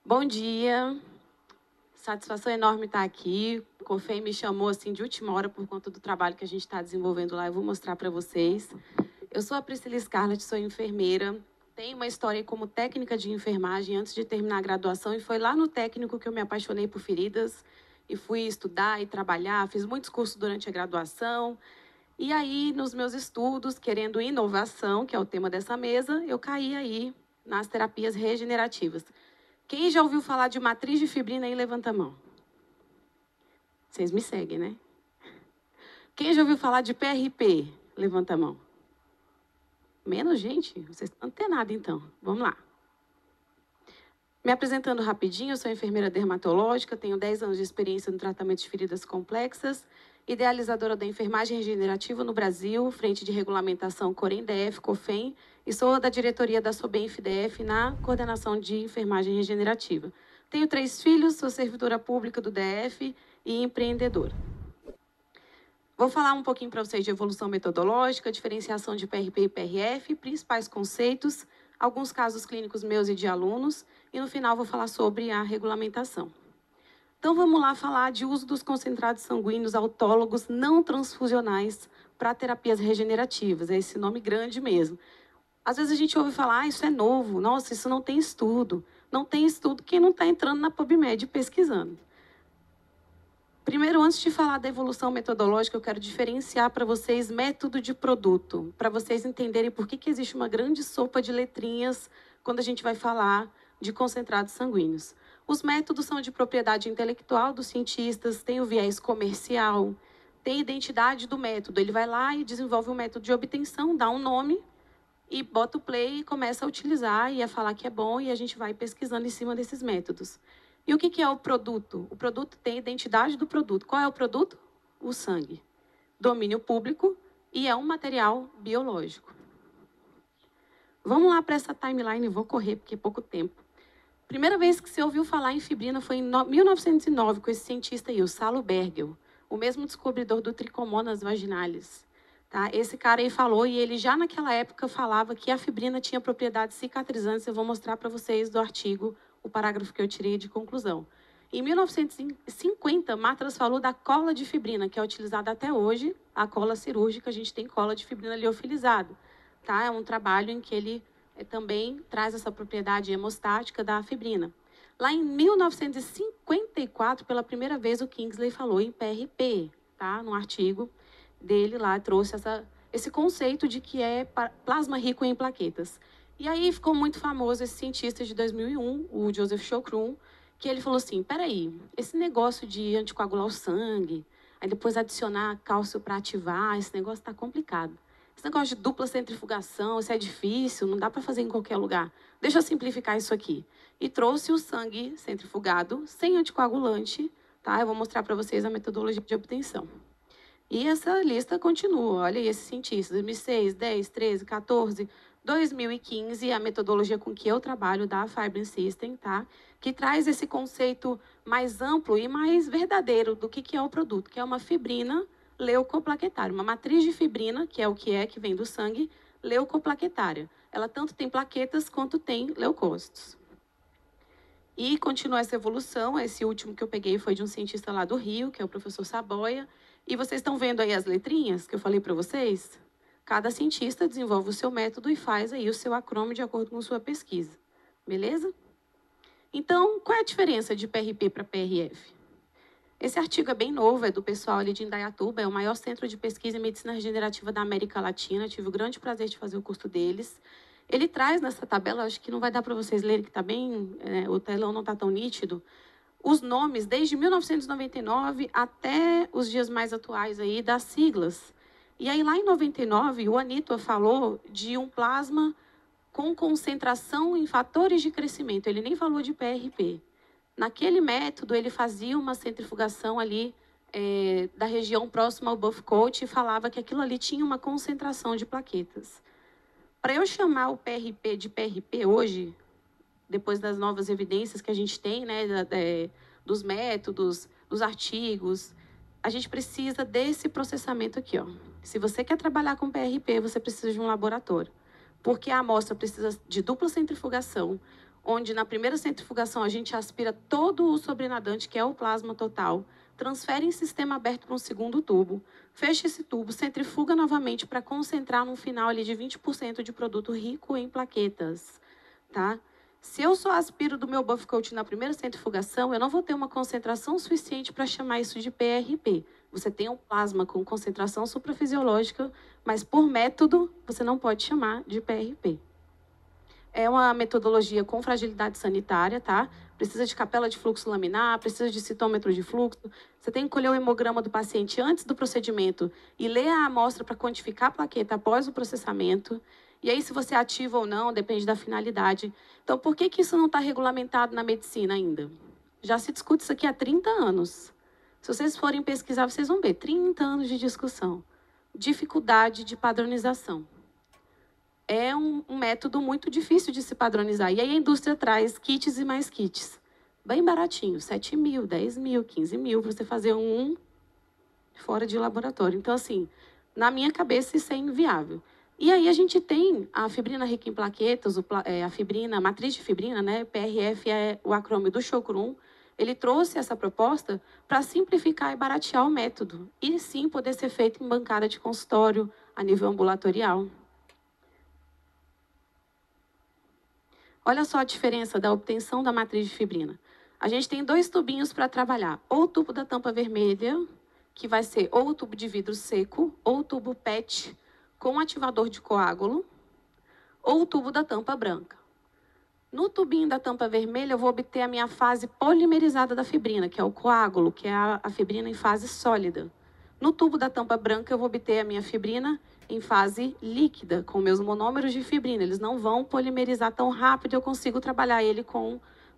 Bom dia, satisfação enorme estar aqui. O COFEM me chamou assim de última hora por conta do trabalho que a gente está desenvolvendo lá. Eu vou mostrar para vocês. Eu sou a Priscila Scarlett, sou enfermeira. Tenho uma história como técnica de enfermagem antes de terminar a graduação e foi lá no técnico que eu me apaixonei por feridas e fui estudar e trabalhar. Fiz muitos cursos durante a graduação. E aí, nos meus estudos, querendo inovação, que é o tema dessa mesa, eu caí aí nas terapias regenerativas. Quem já ouviu falar de matriz de fibrina aí, levanta a mão. Vocês me seguem, né? Quem já ouviu falar de PRP? Levanta a mão. Menos gente? Vocês estão antenados, então. Vamos lá. Me apresentando rapidinho, eu sou enfermeira dermatológica, tenho 10 anos de experiência no tratamento de feridas complexas, idealizadora da enfermagem regenerativa no Brasil, frente de regulamentação Corem-DF, COFEM, e sou da diretoria da SOBENF-DF na coordenação de enfermagem regenerativa. Tenho 3 filhos, sou servidora pública do DF e empreendedora. Vou falar um pouquinho para vocês de evolução metodológica, diferenciação de PRP e PRF, principais conceitos, alguns casos clínicos meus e de alunos, e no final vou falar sobre a regulamentação. Então vamos lá falar de uso dos concentrados sanguíneos autólogos não transfusionais para terapias regenerativas, é esse nome grande mesmo. Às vezes a gente ouve falar, isso é novo, nossa, isso não tem estudo. Não tem estudo quem não está entrando na PubMed pesquisando. Primeiro, antes de falar da evolução metodológica, eu quero diferenciar para vocês método de produto, para vocês entenderem por que existe uma grande sopa de letrinhas quando a gente vai falar de concentrados sanguíneos. Os métodos são de propriedade intelectual dos cientistas, tem o viés comercial, tem a identidade do método. Ele vai lá e desenvolve um método de obtenção, dá um nome e bota o play e começa a utilizar e a falar que é bom e a gente vai pesquisando em cima desses métodos. E o que é o produto? O produto tem a identidade do produto. Qual é o produto? O sangue. Domínio público e é um material biológico. Vamos lá para essa timeline, vou correr porque é pouco tempo. Primeira vez que você ouviu falar em fibrina foi em 1909 com esse cientista aí, o Salo Bergel, o mesmo descobridor do Trichomonas vaginalis. Tá? Esse cara aí falou e ele já naquela época falava que a fibrina tinha propriedades cicatrizantes. Eu vou mostrar para vocês do artigo o parágrafo que eu tirei de conclusão. Em 1950, Matras falou da cola de fibrina, que é utilizada até hoje, a cola cirúrgica, a gente tem cola de fibrina liofilizada. Tá? É um trabalho em que ele também traz essa propriedade hemostática da fibrina. Lá em 1954, pela primeira vez, o Kingsley falou em PRP, tá? No artigo dele lá, trouxe esse conceito de que é plasma rico em plaquetas. E aí ficou muito famoso esse cientista de 2001, o Joseph Chocron, que ele falou assim, peraí, esse negócio de anticoagular o sangue, aí depois adicionar cálcio para ativar, esse negócio está complicado. Esse negócio de dupla centrifugação, isso é difícil, não dá para fazer em qualquer lugar. Deixa eu simplificar isso aqui. E trouxe o sangue centrifugado, sem anticoagulante, tá? Eu vou mostrar para vocês a metodologia de obtenção. E essa lista continua. Olha aí esses cientistas, 2006, 10, 13, 14, 2015, a metodologia com que eu trabalho da Fibrin System, tá? Que traz esse conceito mais amplo e mais verdadeiro do que é o produto, que é uma fibrina leucoplaquetária, uma matriz de fibrina, que é o que vem do sangue, leucoplaquetária. Ela tanto tem plaquetas quanto tem leucócitos. E continua essa evolução. Esse último que eu peguei foi de um cientista lá do Rio, que é o professor Saboia. E vocês estão vendo aí as letrinhas que eu falei para vocês? Cada cientista desenvolve o seu método e faz aí o seu acrônimo de acordo com sua pesquisa. Beleza? Então, qual é a diferença de PRP para PRF? Esse artigo é bem novo, é do pessoal ali de Indaiatuba, é o maior centro de pesquisa em medicina regenerativa da América Latina. Tive o grande prazer de fazer o curso deles. Ele traz nessa tabela, acho que não vai dar para vocês lerem, que está bem, o telão não está tão nítido, os nomes desde 1999 até os dias mais atuais aí das siglas. E aí lá em 99, o Anito falou de um plasma com concentração em fatores de crescimento. Ele nem falou de PRP. Naquele método, ele fazia uma centrifugação ali da região próxima ao buff coat e falava que aquilo ali tinha uma concentração de plaquetas. Para eu chamar o PRP de PRP hoje, depois das novas evidências que a gente tem, né, dos métodos, dos artigos, a gente precisa desse processamento aqui, ó. Se você quer trabalhar com PRP, você precisa de um laboratório, porque a amostra precisa de dupla centrifugação, onde na primeira centrifugação a gente aspira todo o sobrenadante, que é o plasma total, transfere em sistema aberto para um segundo tubo, fecha esse tubo, centrifuga novamente para concentrar no final ali de 20% de produto rico em plaquetas, tá? Se eu só aspiro do meu buff coat na primeira centrifugação, eu não vou ter uma concentração suficiente para chamar isso de PRP. Você tem um plasma com concentração suprafisiológica, mas por método você não pode chamar de PRP. É uma metodologia com fragilidade sanitária, tá? Precisa de capela de fluxo laminar, precisa de citômetro de fluxo. Você tem que colher o hemograma do paciente antes do procedimento e ler a amostra para quantificar a plaqueta após o processamento. E aí, se você ativa ou não, depende da finalidade. Então, por que isso não está regulamentado na medicina ainda? Já se discute isso aqui há 30 anos. Se vocês forem pesquisar, vocês vão ver 30 anos de discussão. Dificuldade de padronização. É um método muito difícil de se padronizar. E aí a indústria traz kits e mais kits. Bem baratinho, 7 mil, 10 mil, 15 mil, para você fazer um fora de laboratório. Então, assim, na minha cabeça isso é inviável. E aí a gente tem a fibrina rica em plaquetas, a fibrina, a matriz de fibrina, né? PRF é o acrônimo do Chocron. Ele trouxe essa proposta para simplificar e baratear o método. E sim poder ser feito em bancada de consultório, a nível ambulatorial. Olha só a diferença da obtenção da matriz de fibrina. A gente tem 2 tubinhos para trabalhar. Ou o tubo da tampa vermelha, que vai ser ou o tubo de vidro seco, ou o tubo PET com ativador de coágulo, ou o tubo da tampa branca. No tubinho da tampa vermelha, eu vou obter a minha fase polimerizada da fibrina, que é o coágulo, que é a fibrina em fase sólida. No tubo da tampa branca, eu vou obter a minha fibrina em fase líquida, com meus monômeros de fibrina. Eles não vão polimerizar tão rápido, eu consigo trabalhar ele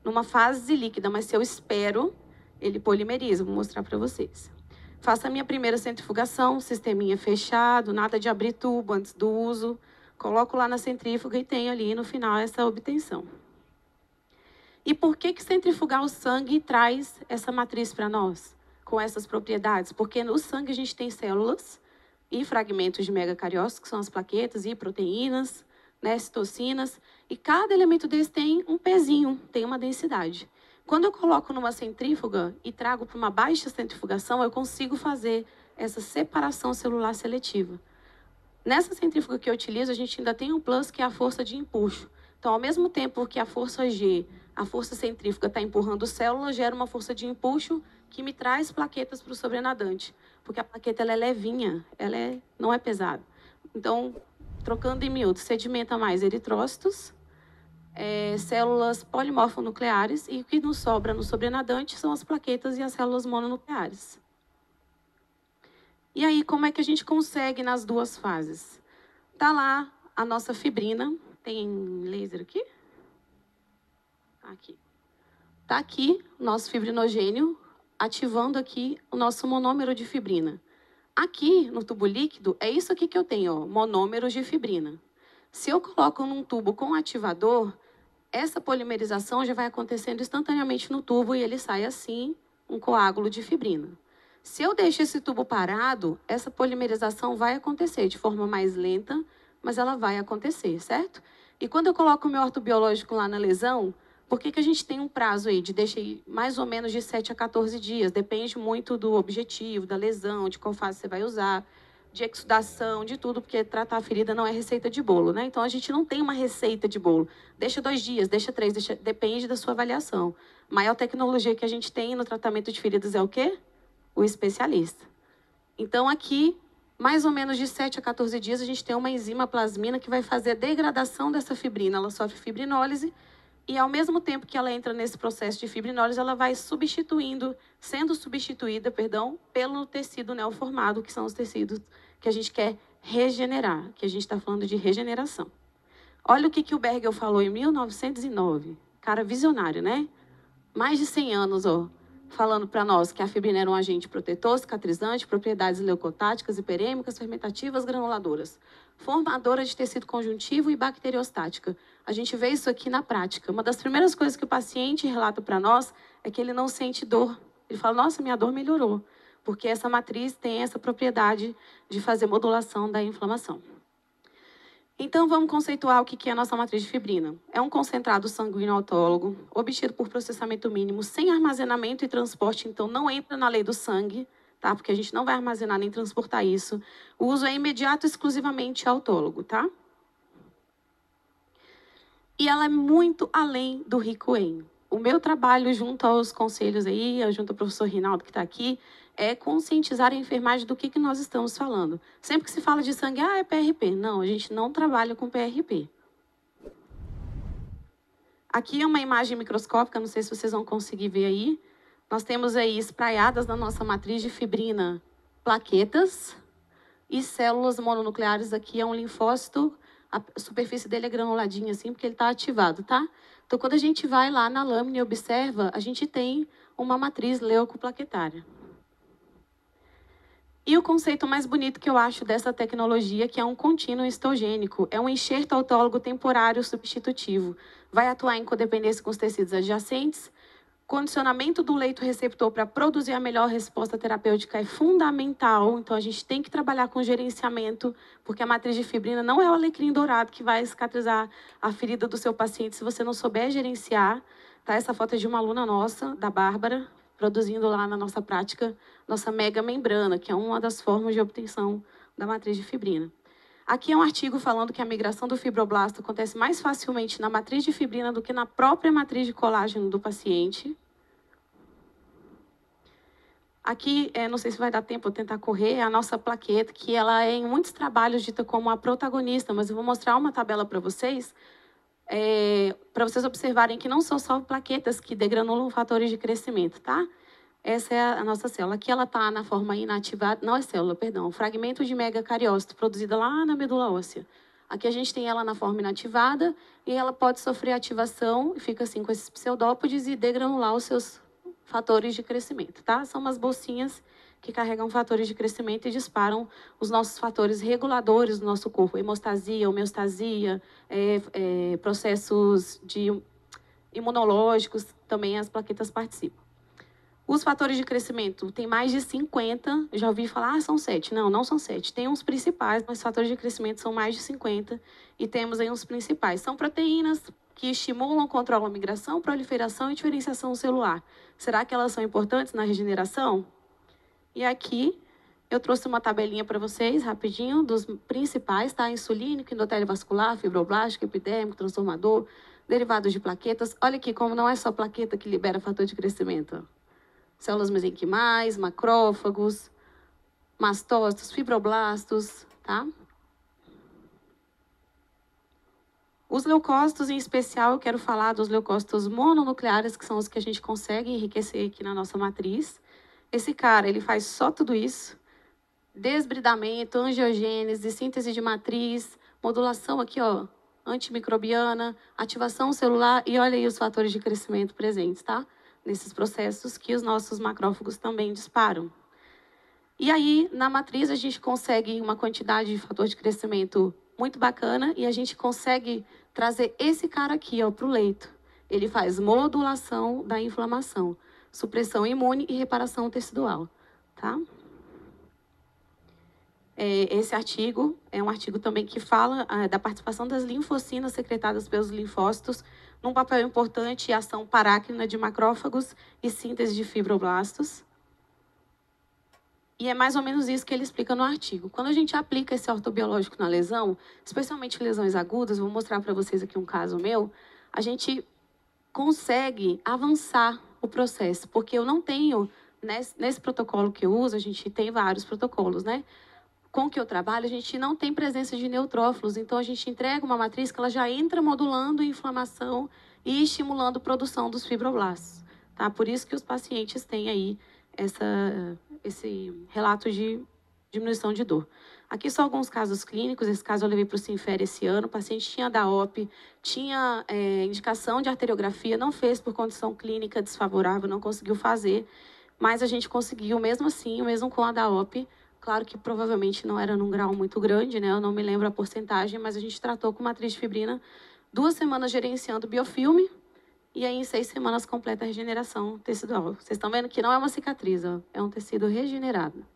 numa fase líquida, mas se eu espero, ele polimeriza. Vou mostrar para vocês. Faço a minha primeira centrifugação, sisteminha fechado, nada de abrir tubo antes do uso. Coloco lá na centrífuga e tenho ali no final essa obtenção. E por que centrifugar o sangue traz essa matriz para nós, com essas propriedades? Porque no sangue a gente tem células e fragmentos de megacariócitos, que são as plaquetas e proteínas, né, citocinas, e cada elemento desse tem um pezinho, tem uma densidade. Quando eu coloco numa centrífuga e trago para uma baixa centrifugação, eu consigo fazer essa separação celular seletiva. Nessa centrífuga que eu utilizo, a gente ainda tem um plus, que é a força de empuxo. Então, ao mesmo tempo que a força G, a força centrífuga está empurrando células, gera uma força de empuxo que me traz plaquetas para o sobrenadante. Porque a plaqueta ela é levinha, não é pesada. Então, trocando em miúdos, sedimenta mais eritrócitos, células polimorfonucleares, e o que nos sobra no sobrenadante são as plaquetas e as células mononucleares. E aí, como é que a gente consegue nas 2 fases? Está lá a nossa fibrina. Tem laser aqui? Aqui. Está aqui o nosso fibrinogênio, ativando aqui o nosso monômero de fibrina. Aqui, no tubo líquido, é isso aqui que eu tenho, ó, monômeros de fibrina. Se eu coloco num tubo com ativador, essa polimerização já vai acontecendo instantaneamente no tubo e ele sai assim, um coágulo de fibrina. Se eu deixo esse tubo parado, essa polimerização vai acontecer de forma mais lenta, mas ela vai acontecer, certo? E quando eu coloco o meu ortobiológico lá na lesão, por que a gente tem um prazo aí de deixar mais ou menos de 7 a 14 dias? Depende muito do objetivo, da lesão, de qual fase você vai usar, de exudação, de tudo, porque tratar a ferida não é receita de bolo, né? Então, a gente não tem uma receita de bolo. Deixa 2 dias, deixa 3, depende da sua avaliação. A maior tecnologia que a gente tem no tratamento de feridas é o quê? O especialista. Então, aqui, mais ou menos de 7 a 14 dias, a gente tem uma enzima plasmina que vai fazer a degradação dessa fibrina. Ela sofre fibrinólise e, ao mesmo tempo que ela entra nesse processo de fibrinólise, ela vai sendo substituída, pelo tecido neoformado, que são os tecidos que a gente quer regenerar, que a gente está falando de regeneração. Olha o que o Bergel falou em 1909. Cara visionário, né? Mais de 100 anos, ó, falando para nós que a fibrina era um agente protetor, cicatrizante, propriedades leucotáticas, hiperêmicas, fermentativas, granuladoras, formadora de tecido conjuntivo e bacteriostática. A gente vê isso aqui na prática. Uma das primeiras coisas que o paciente relata para nós é que ele não sente dor. Ele fala, nossa, minha dor melhorou, porque essa matriz tem essa propriedade de fazer modulação da inflamação. Então, vamos conceituar o que é a nossa matriz de fibrina. É um concentrado sanguíneo autólogo, obtido por processamento mínimo, sem armazenamento e transporte, então não entra na lei do sangue, tá? Porque a gente não vai armazenar nem transportar isso. O uso é imediato e exclusivamente autólogo, tá? E ela é muito além do rico em. O meu trabalho junto aos conselhos aí, junto ao professor Rinaldo que está aqui, é conscientizar a enfermagem do que nós estamos falando. Sempre que se fala de sangue, é PRP. Não, a gente não trabalha com PRP. Aqui é uma imagem microscópica, não sei se vocês vão conseguir ver aí. Nós temos aí espraiadas na nossa matriz de fibrina plaquetas e células mononucleares. Aqui é um linfócito, a superfície dele é granuladinha assim, porque ele está ativado, tá? Então, quando a gente vai lá na lâmina e observa, a gente tem uma matriz leucoplaquetária. E o conceito mais bonito que eu acho dessa tecnologia, que é um contínuo histogênico, é um enxerto autólogo temporário substitutivo. Vai atuar em codependência com os tecidos adjacentes. Condicionamento do leito receptor para produzir a melhor resposta terapêutica é fundamental. Então, a gente tem que trabalhar com gerenciamento, porque a matriz de fibrina não é o alecrim dourado que vai cicatrizar a ferida do seu paciente se você não souber gerenciar. Tá? Essa foto é de uma aluna nossa, da Bárbara, produzindo lá na nossa prática, nossa mega membrana, que é uma das formas de obtenção da matriz de fibrina. Aqui é um artigo falando que a migração do fibroblasto acontece mais facilmente na matriz de fibrina do que na própria matriz de colágeno do paciente. Aqui, não sei se vai dar tempo, eu tentar correr, é a nossa plaqueta, que ela é em muitos trabalhos dita como a protagonista, mas eu vou mostrar uma tabela para vocês observarem que não são só plaquetas que degranulam fatores de crescimento, tá? Essa é a nossa célula. Aqui ela está na forma inativada, não é célula, perdão, fragmento de megacariócito, produzida lá na medula óssea. Aqui a gente tem ela na forma inativada e ela pode sofrer ativação e fica assim com esses pseudópodes e degranular os seus fatores de crescimento, tá? São umas bolsinhas que carregam fatores de crescimento e disparam os nossos fatores reguladores do nosso corpo, hemostasia, homeostasia, processos imunológicos, também as plaquetas participam. Os fatores de crescimento, tem mais de 50, já ouvi falar, são 7. Não, não são 7. Tem uns principais, mas os fatores de crescimento são mais de 50. E temos aí uns principais. São proteínas que estimulam, controlam a migração, proliferação e diferenciação celular. Será que elas são importantes na regeneração? E aqui eu trouxe uma tabelinha para vocês, rapidinho, dos principais, tá? Insulínico, endotélio vascular, fibroblástico, epidérmico, transformador, derivados de plaquetas. Olha aqui como não é só plaqueta que libera fator de crescimento, ó. Células mesenquimais, macrófagos, mastócitos, fibroblastos, tá? Os leucócitos, em especial, eu quero falar dos leucócitos mononucleares, que são os que a gente consegue enriquecer aqui na nossa matriz. Esse cara, ele faz só tudo isso. Desbridamento, angiogênese, síntese de matriz, modulação aqui, ó, antimicrobiana, ativação celular e olha aí os fatores de crescimento presentes, tá? Nesses processos que os nossos macrófagos também disparam. E aí, na matriz, a gente consegue uma quantidade de fator de crescimento muito bacana e a gente consegue trazer esse cara aqui para o leito. Ele faz modulação da inflamação, supressão imune e reparação tecidual. Tá? Esse artigo é um artigo também que fala da participação das linfocinas secretadas pelos linfócitos num papel importante em ação parácrina de macrófagos e síntese de fibroblastos. E é mais ou menos isso que ele explica no artigo. Quando a gente aplica esse ortobiológico na lesão, especialmente lesões agudas, vou mostrar para vocês aqui um caso meu, a gente consegue avançar o processo, porque eu não tenho, nesse protocolo que eu uso, a gente tem vários protocolos, né? Com que eu trabalho, a gente não tem presença de neutrófilos, então a gente entrega uma matriz que ela já entra modulando a inflamação e estimulando a produção dos fibroblastos. Tá? Por isso que os pacientes têm aí esse relato de diminuição de dor. Aqui são alguns casos clínicos, esse caso eu levei para o Sinfer esse ano, o paciente tinha DAOP, tinha indicação de arteriografia, não fez por condição clínica desfavorável, não conseguiu fazer, mas a gente conseguiu, mesmo assim, mesmo com a DAOP. Claro que provavelmente não era num grau muito grande, né? Eu não me lembro a porcentagem, mas a gente tratou com matriz de fibrina 2 semanas gerenciando biofilme e aí em 6 semanas completa a regeneração tecidual. Vocês estão vendo que não é uma cicatriz, ó, é um tecido regenerado.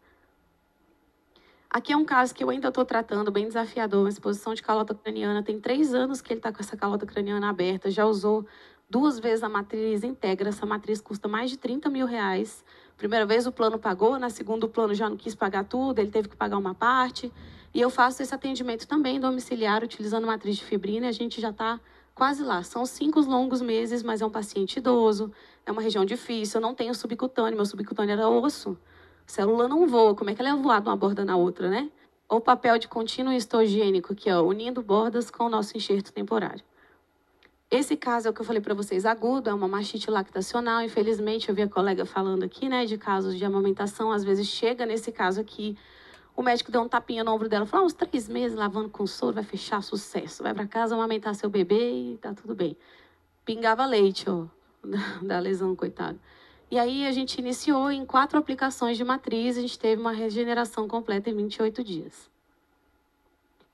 Aqui é um caso que eu ainda estou tratando, bem desafiador, uma exposição de calota craniana. Tem 3 anos que ele está com essa calota craniana aberta, já usou 2 vezes a matriz íntegra. Essa matriz custa mais de 30 mil reais. Primeira vez o plano pagou, na segunda o plano já não quis pagar tudo, ele teve que pagar uma parte. E eu faço esse atendimento também domiciliar, utilizando matriz de fibrina, e a gente já está quase lá. São 5 longos meses, mas é um paciente idoso, é uma região difícil, eu não tenho subcutâneo, meu subcutâneo era osso. Célula não voa, como é que ela ia voar de uma borda na outra, né? Ou papel de contínuo histogênico aqui, ó, unindo bordas com o nosso enxerto temporário. Esse caso é o que eu falei para vocês, agudo, é uma mastite lactacional. Infelizmente, eu vi a colega falando aqui, né, de casos de amamentação. Às vezes chega nesse caso aqui, o médico deu um tapinha no ombro dela, falou, uns 3 meses lavando com soro, vai fechar, sucesso. Vai para casa amamentar seu bebê e tá tudo bem. Pingava leite, ó, da lesão, coitado. E aí a gente iniciou em 4 aplicações de matriz, a gente teve uma regeneração completa em 28 dias.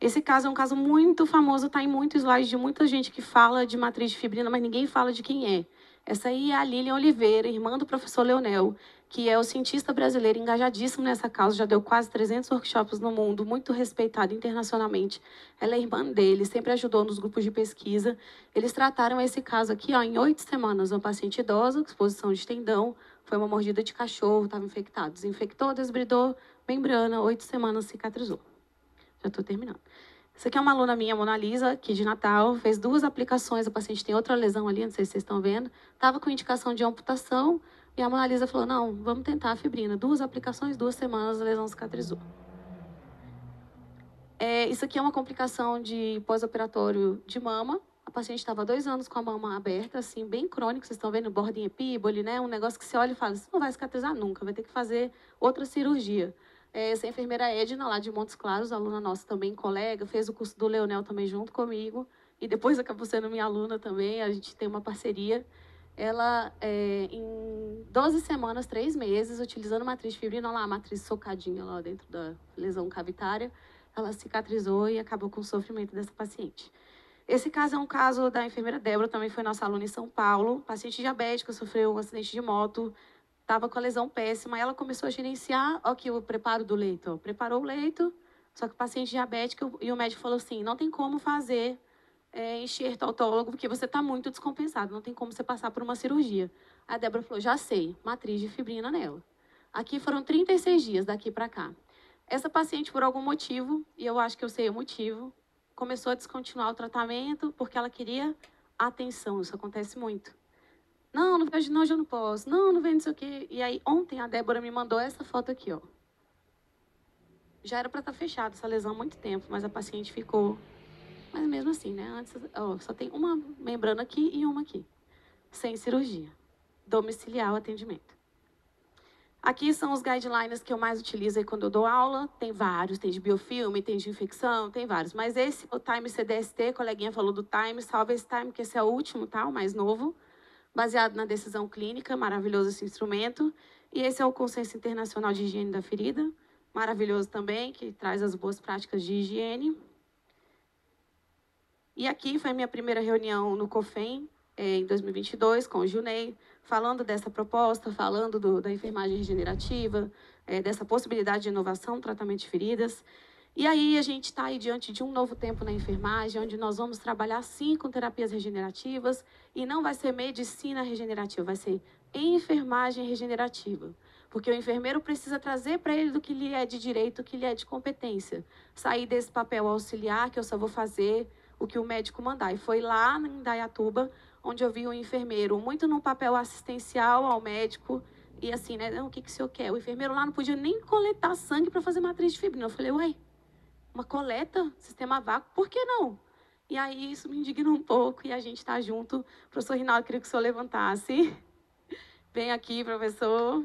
Esse caso é um caso muito famoso, está em muitos slides de muita gente que fala de matriz de fibrina, mas ninguém fala de quem é. Essa aí é a Lilian Oliveira, irmã do professor Leonel, que é o cientista brasileiro engajadíssimo nessa causa, já deu quase 300 workshops no mundo, muito respeitado internacionalmente. Ela é irmã dele, sempre ajudou nos grupos de pesquisa. Eles trataram esse caso aqui ó, em 8 semanas. Uma paciente idosa, exposição de tendão, foi uma mordida de cachorro, estava infectado. Desinfectou, desbridou, membrana, 8 semanas cicatrizou. Já estou terminando. Essa aqui é uma aluna minha, Mona Lisa, aqui de Natal, fez 2 aplicações, a paciente tem outra lesão ali, não sei se vocês estão vendo, estava com indicação de amputação, e a Mona Lisa falou, não, vamos tentar a fibrina. 2 aplicações, 2 semanas, a lesão cicatrizou. Isso aqui é uma complicação de pós-operatório de mama. A paciente estava 2 anos com a mama aberta, assim, bem crônico, vocês estão vendo, borda em epíbole, né? Um negócio que você olha e fala, isso não vai cicatrizar nunca, vai ter que fazer outra cirurgia. Essa enfermeira Edna, lá de Montes Claros, aluna nossa também, colega, fez o curso do Leonel também junto comigo, e depois acabou sendo minha aluna também, a gente tem uma parceria. Ela, em 12 semanas, 3 meses, utilizando matriz de fibrina, lá, a matriz socadinha lá dentro da lesão cavitária, ela cicatrizou e acabou com o sofrimento dessa paciente. Esse caso é um caso da enfermeira Débora, também foi nossa aluna em São Paulo, paciente diabética, sofreu um acidente de moto, estava com a lesão péssima, ela começou a gerenciar, ó, aqui o preparo do leito, ó, preparou o leito, só que o paciente diabético, e o médico falou assim, não tem como fazer enxerto autólogo, porque você está muito descompensado, não tem como você passar por uma cirurgia. A Débora falou, já sei, matriz de fibrina nela. Aqui foram 36 dias, daqui para cá. Essa paciente, por algum motivo, e eu acho que eu sei o motivo, começou a descontinuar o tratamento porque ela queria atenção, isso acontece muito. Não, não vejo, não, hoje eu não posso. Não, não vem, não sei o quê. E aí, ontem, a Débora me mandou essa foto aqui, ó. Já era para estar fechada essa lesão há muito tempo, mas a paciente ficou... Mas mesmo assim, né? Antes, ó, só tem uma membrana aqui e uma aqui. Sem cirurgia. Domiciliar o atendimento. Aqui são os guidelines que eu mais utilizo aí quando eu dou aula. Tem vários, tem de biofilme, tem de infecção, tem vários. Mas esse, o Time CDST, a coleguinha falou do Time, salve esse Time, que esse é o último, tá? O mais novo. Baseado na decisão clínica, maravilhoso esse instrumento. E esse é o Consenso Internacional de Higiene da Ferida, maravilhoso também, que traz as boas práticas de higiene. E aqui foi a minha primeira reunião no COFEM, em 2022, com o Junei, falando dessa proposta, falando da enfermagem regenerativa, dessa possibilidade de inovação, tratamento de feridas. E aí a gente está aí diante de um novo tempo na enfermagem, onde nós vamos trabalhar sim com terapias regenerativas, e não vai ser medicina regenerativa, vai ser enfermagem regenerativa. Porque o enfermeiro precisa trazer para ele do que lhe é de direito, o que lhe é de competência. Sair desse papel auxiliar, que eu só vou fazer o que o médico mandar. E foi lá em Indaiatuba, onde eu vi um enfermeiro muito num papel assistencial ao médico, e assim, né, o que o senhor quer? O enfermeiro lá não podia nem coletar sangue para fazer matriz de fibrina. Eu falei, ué, uma coleta, sistema vácuo, por que não? E aí isso me indignou um pouco e a gente está junto. Professor Rinaldo, queria que o senhor levantasse. Vem aqui, professor.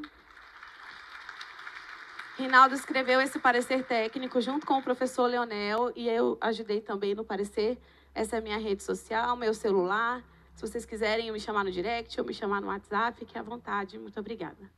Rinaldo escreveu esse parecer técnico junto com o professor Leonel e eu ajudei também no parecer. Essa é a minha rede social, meu celular. Se vocês quiserem me chamar no direct ou me chamar no WhatsApp, fiquem à vontade. Muito obrigada.